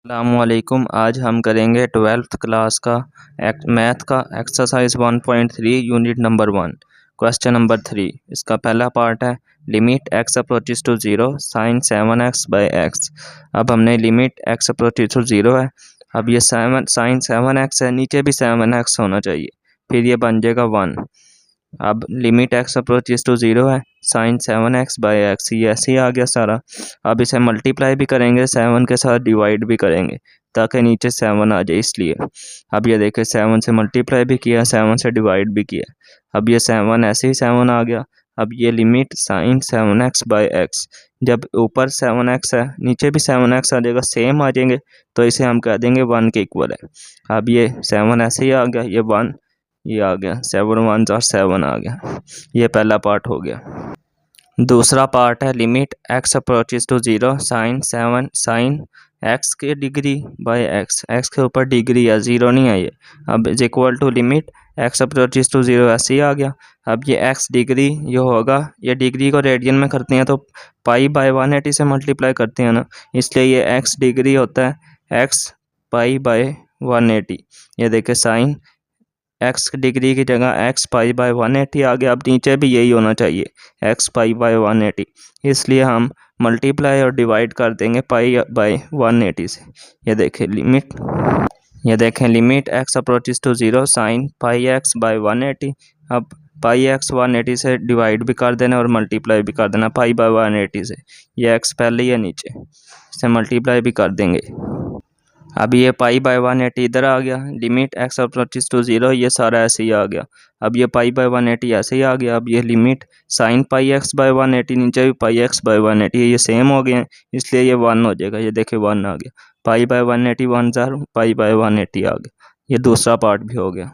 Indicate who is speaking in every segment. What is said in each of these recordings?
Speaker 1: अस्सलामुअलैकुम। आज हम करेंगे 12th क्लास का मैथ का exercise 1.3 unit number 1 question number 3। इसका पहला पार्ट है limit x approaches to 0 sine 7x by x. अब हमने लिमिट x अप्रोचेस टू 0 है। अब ये साइन 7x है, नीचे भी 7x होना चाहिए, फिर ये बन जाएगा 1। अब लिमिट x अप्रोचेस टू 0 है, साइन 7x बाई एक्स, ये ऐसे ही आ गया सारा। अब इसे मल्टीप्लाई भी करेंगे, 7 के साथ डिवाइड भी करेंगे ताकि नीचे 7 आ जाए, इसलिए। अब ये देखिए 7 से मल्टीप्लाई भी किया, 7 से डिवाइड भी किया। अब ये 7 ऐसे ही 7 आ गया। अब ये limit sign 7x by x, जब ऊपर 7x है नीचे भी 7x आ जाएगा, सेम आ जाएंगे, तो इसे हम कह देंगे 1 के इक्वल है। अब ये 7 ऐसे ही आ गया, ये 1 ये आ गया, 7 1 और 7 आ गया। ये पहला पार्ट हो गया। दूसरा पार्ट है limit x approaches to 0 sine 7 sine x के डिग्री बाय x, x के ऊपर डिग्री है, 0 नहीं है ये। अब is equal to limit x approaches to 0, ऐसे ही आ गया। अब ये x डिग्री ये होगा, ये डिग्री को रेडियन में करते हैं तो पाई बाय 180 से मल्टीप्लाई करते हैं ना, इसलिए ये x डिग्री होता है x पाई बाय 180। ये देखे साइन x डिग्री की जगह x पाई बाय 180 आ गया। अब नीचे भी यही होना चाहिए, x पाई बाय 180, इसलिए हम मल्टीप्लाई और डिवाइड कर देंगे पाई बाय 180 से। ये देखें limit x approaches to 0 sine pi x by 180। अब पाई x 180 से डिवाइड भी कर देना और मल्टीप्लाई भी कर देना पाई बाय 180 से। ये x पहले ही है नीचे, इसे मल्टीप्लाई भी कर देंगे। अब ये पाई बाय 180 इधर आ गया, लिमिट x अप्रोचेस टू 0, ये सारा ऐसे ही आ गया। अब ये पाई बाय 180 ऐसे ही आ गया। अब ये limit sine pi x by 180, नीचे भी पाई x बाय 180, ये सेम हो गए हैं, इसलिए ये 1 हो जाएगा। ये देखिए 1 आ गया, pi by 180 1 jar, pi by 180 आ गया। ये दूसरा पार्ट भी हो गया।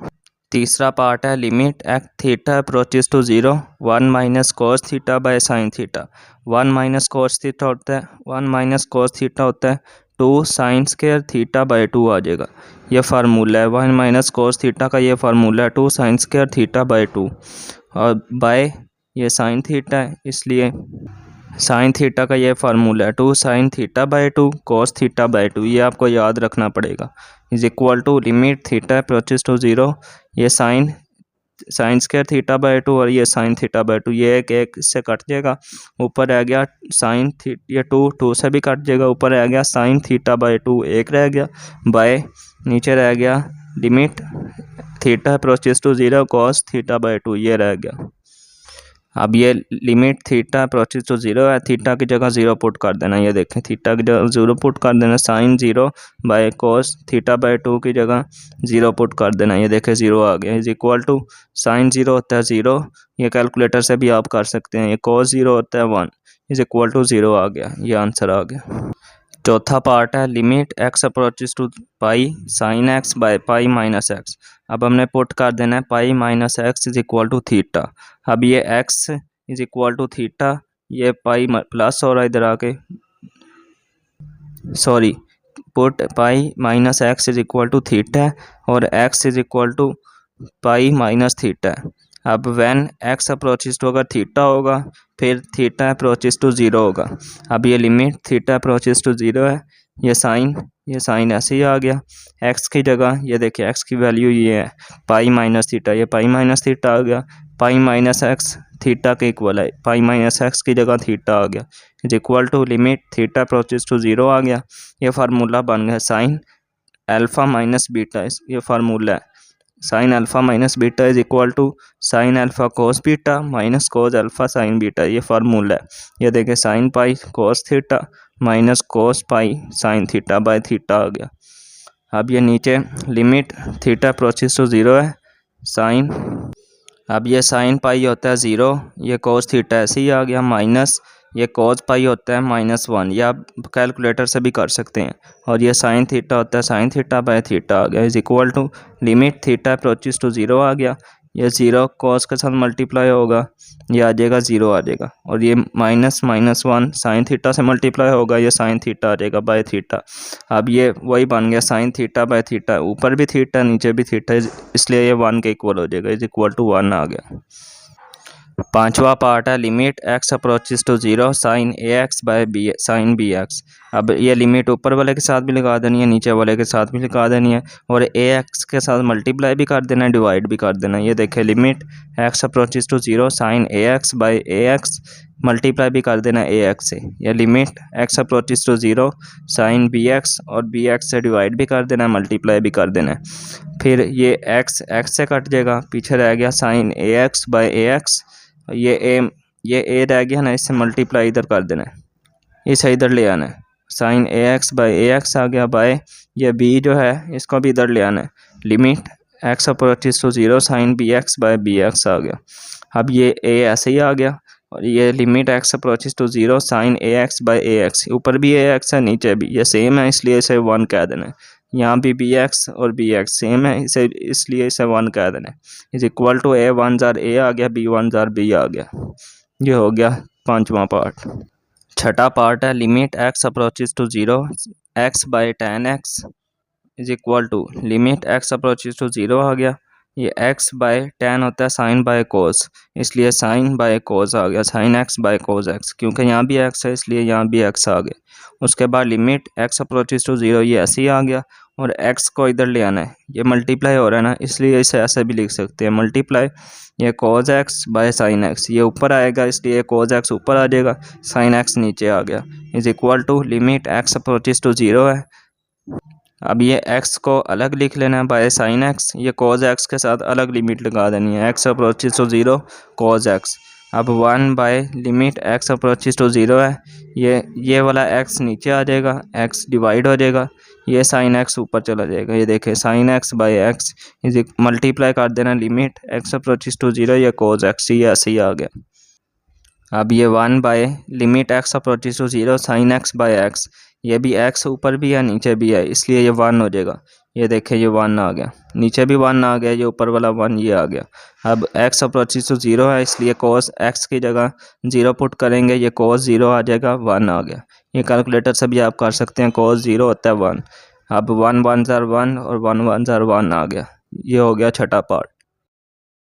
Speaker 1: तीसरा पार्ट है limit x theta approaches to 0 1 minus cos theta by sine theta. 1 minus cos theta होता है, 1 माइनस कोस थीटा होता है 2 साइन स्क्वायर थीटा बाय 2 आ जाएगा। ये फार्मूला है 1 माइनस कोस थीटा का, ये फार्मूला है 2 साइन स्क्वायर थीटा बाय 2, और बाय ये साइन थीटा है, इसलिए साइन थीटा का ये फार्मूला है 2 sine theta by 2 cos theta by 2, ये आपको याद रखना पड़ेगा। Is equal to limit theta approaches to 0, ये साइन स्क्वायर थीटा बाय 2 और ये साइन थीटा बाय 2, ये एक इससे कट जाएगा, ऊपर रह गया साइन ये 2 से भी कट जाएगा, ऊपर रह गया साइन थीटा बाय 2 एक रह गया, बाय नीचे रह गया limit theta approaches to 0 cos theta by 2, ये रह गया। अब ये लिमिट थीटा अप्रोचेस टू 0 है, थीटा की जगह 0 पुट कर देना। ये देखें थीटा की जगह 0 पुट कर देना, sine 0 by cos theta by 2 की जगह 0 पुट कर देना। ये देखें 0 आ गया। इज इक्वल टू साइन 0 होता है 0, ये कैलकुलेटर से भी आप कर सकते हैं, ये कोस 0 होता है 1, इज इक्वल टू 0 आ गया, ये आंसर आ गया। चौथा पार्ट है limit x approaches to pi sine x by pi minus x. अब हमने पुट कर देना है pi minus x is equal to theta. अब ये x is equal to theta, ये पाई प्लस हो रहा है इधर आके, sorry, put pi minus x is equal to theta और x is equal to pi minus theta. अब व्हेन x अप्रोचेस टू, अगर थीटा होगा फिर थीटा अप्रोचेस टू 0 होगा। अब ये लिमिट थीटा अप्रोचेस टू 0 है, ये साइन ऐसे ही आ गया, x की जगह ये देखिए x की वैल्यू ये है पाई माइनस थीटा, ये पाई माइनस थीटा आ गया, पाई माइनस एक्स थीटा के इक्वल है, पाई माइनस एक्स की जगह थीटा आ गया, is equal to limit theta approaches to 0 आ गया। ये फार्मूला बन गया साइन अल्फ़ा माइनस बीटा, ये फार्मूला है sine alpha minus beta is equal to sine alpha cos beta minus cos alpha sine beta, ये फार्मूला है। ये देखें sine pi cos theta minus cos pi sine theta by theta आ गया। अब ये नीचे लिमिट थीटा अप्रोचेस टू 0 है साइन, अब ये साइन पाई होता है 0, ये कोस थीटा ऐसे ही आ गया, माइनस ये कोस पाई होता है -1, ये आप कैलकुलेटर से भी कर सकते हैं, और ये साइन थीटा होता है साइन थीटा बाय थीटा आ गया, is equal to limit theta approaches to 0 आ गया। ये 0 कोस के साथ मल्टीप्लाई होगा, ये आ जाएगा 0 आ जाएगा, और ये -1 साइन थीटा से मल्टीप्लाई होगा, ये साइन थीटा आ जाएगा बाय थीटा। अब ये वही बन गया साइन थीटा बाय थीटा, ऊपर भी थीटा नीचे भी थीटा, इसलिए ये 1 के इक्वल हो जाएगा, इज इक्वल टू 1 आ गया। पांचवा पार्ट है limit x approaches to 0 sine ax by B sine bx। अब ये लिमिट ऊपर वाले के साथ भी लगा देनी है, नीचे वाले के साथ भी लगा देनी है, और ए एक्स के साथ मल्टीप्लाई भी कर देना है, डिवाइड भी कर देना है। ये देखें limit x approaches to zero sine A x by A x, multiply भी कर देना है ए एक्स से। यह limit x approaches to zero sine B x, और बी एक्स से डिवाइड भी कर देना है, मल्टीप्लाई भी कर देना है। फिर ये एक्स एक्स से कट जाएगा, पीछे रह गया sine A x by A x, ये ए रह गया ना, इससे मल्टीप्लाई इधर कर देना है, इसे इधर ले आना है, sine A x by A X आ गया, बाय ये बी जो है इसको भी इधर ले आना है, limit x approaches to zero sine B X by B X आ गया। अब ये ए ऐसे ही आ गया, और ये limit x approaches to zero sine A x by A x, ऊपर भी ए एक्स है नीचे भी, ये सेम है इसलिए इसे 1 कह देना है। यहाँ भी बी एक्स और बी एक्स सेम है, इसे इसलिए इसे 1 कह देना है। Is equal to A one जार ए आ गया, बी वन जार बी आ गया। ये हो गया 5वां पार्ट। छठा पार्ट है limit x approaches to zero X by ten X is equal to limit x approaches to zero आ गया, ये एक्स बाय टेन होता है साइन बाय कोस, इसलिए साइन बाय कोस आ गया, sign x by cos x, क्योंकि यहाँ भी एक्स है इसलिए यहाँ भी एक्स आ गया। उसके बाद limit x approaches to zero, ये ऐसे ही आ गया, और एक्स को इधर ले आना है, ये मल्टीप्लाई हो रहा है ना, इसलिए इसे ऐसे भी लिख सकते हैं मल्टीप्लाई, ये cos x by sine x, ये ऊपर आएगा इसलिए कोस एक्स ऊपर आ जाएगा, साइन एक्स नीचे आ गया, is equal to limit x approaches to zero है। अब ये x को अलग लिख लेना है बाय साइन x, ये cos x के साथ अलग लिमिट लगा देनी है, x approaches to zero cos x। अब 1 by limit x approaches to zero है, ये वाला x नीचे आ जाएगा, x डिवाइड हो जाएगा, ये साइन x ऊपर चला जाएगा। ये देखें sine x by x is multiply कर देना limit x approaches to zero, ये cos x, ये ऐसे ही आ गया। अब ये 1 by limit x approaches to zero sine x by x, ये भी एक्स ऊपर भी है नीचे भी है इसलिए ये 1 हो जाएगा। ये देखें ये 1 आ गया, नीचे भी 1 आ गया, ये ऊपर वाला 1 ये आ गया। अब एक्स अप्रोचेस टू जीरो है इसलिए कोस एक्स की जगह 0 पुट करेंगे, ये कोस 0 आ जाएगा, 1 आ गया। ये कैलकुलेटर से भी आप कर सकते हैं, कोस 0 होता है 1। अब 1 1 जार 1 और 1 1 जार 1 आ गया। ये हो गया छठा पार्ट।